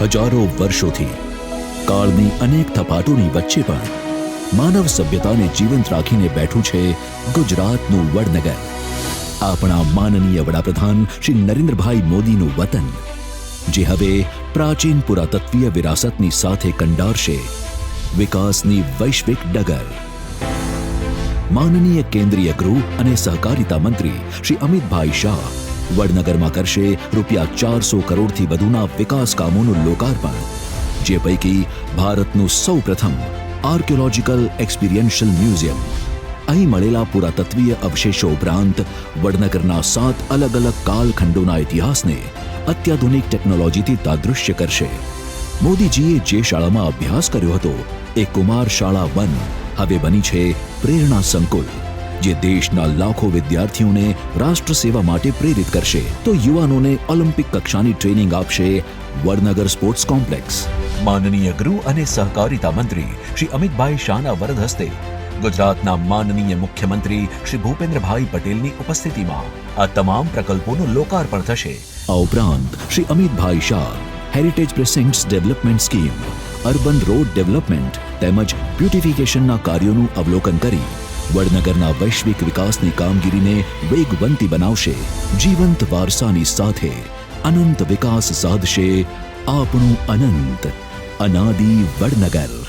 હજારો વર્ષોથી કાળની અનેક થપાટોની વચ્ચે પણ માનવ સભ્યતાને જીવંત રાખીને બેઠું છે ગુજરાતનું વડનગર. આપણા માનનીય વડાપ્રધાન શ્રી નરેન્દ્રભાઈ મોદીનું વતન, જે હવે પ્રાચીન પુરાતત્વીય વિરાસતની સાથે કંડારશે વિકાસની વૈશ્વિક ડગર. માનનીય કેન્દ્રીય ગૃહ અને સહકારિતા મંત્રી શ્રી અમિતભાઈ શાહ વડનગરમાં કરશે ₹400 કરોડથી વધુના વિકાસ કામોનું લોકાર્પણ, જે પૈકી ભારતનું સૌપ્રથમ આર્કિયોલોજીકલ એક્સપિરિયન્શિયલ મ્યુઝિયમ અહીં મળેલા પુરાતત્વીય અવશેષો ઉપરાંત વડનગરના 7 અલગ અલગ કાલખંડોના ઇતિહાસને અત્યાધુનિક ટેકનોલોજીથી તાદૃશ્ય કરશે. મોદીજીએ જે શાળામાં અભ્યાસ કર્યો હતો એ કુમાર શાળા 1 હવે બની છે પ્રેરણા સંકુલ, જે દેશના લાખો વિદ્યાર્થીઓને રાષ્ટ્ર સેવા માટે પ્રેરિત કરશે તો યુવાનોને ઓલિમ્પિક કક્ષાની ટ્રેનિંગ આપશે વડનગર સ્પોર્ટ્સ કોમ્પ્લેક્સ. માનનીય ગૃહ અને સહકારિતા મંત્રી શ્રી અમિતભાઈ શાહના વરદ હસ્તે ગુજરાતના માનનીય મુખ્યમંત્રી શ્રી ભૂપેન્દ્રભાઈ પટેલની ઉપસ્થિતિમાં આ તમામ પ્રકલ્પોનું લોકાર્પણ થશે. આ ઉપરાંત Shri Amitbhai Shah heritage precincts development scheme, urban road development તેમજ બ્યુટિફિકેશનના કાર્યોનું અવલોકન કરી વડનગરના વૈશ્વિક વિકાસની કામગીરીને વેગવંતી બનાવશે. જીવંત વારસાની સાથે અનંત વિકાસ સાધશે આપણું અનંત અનાદિ વડનગર.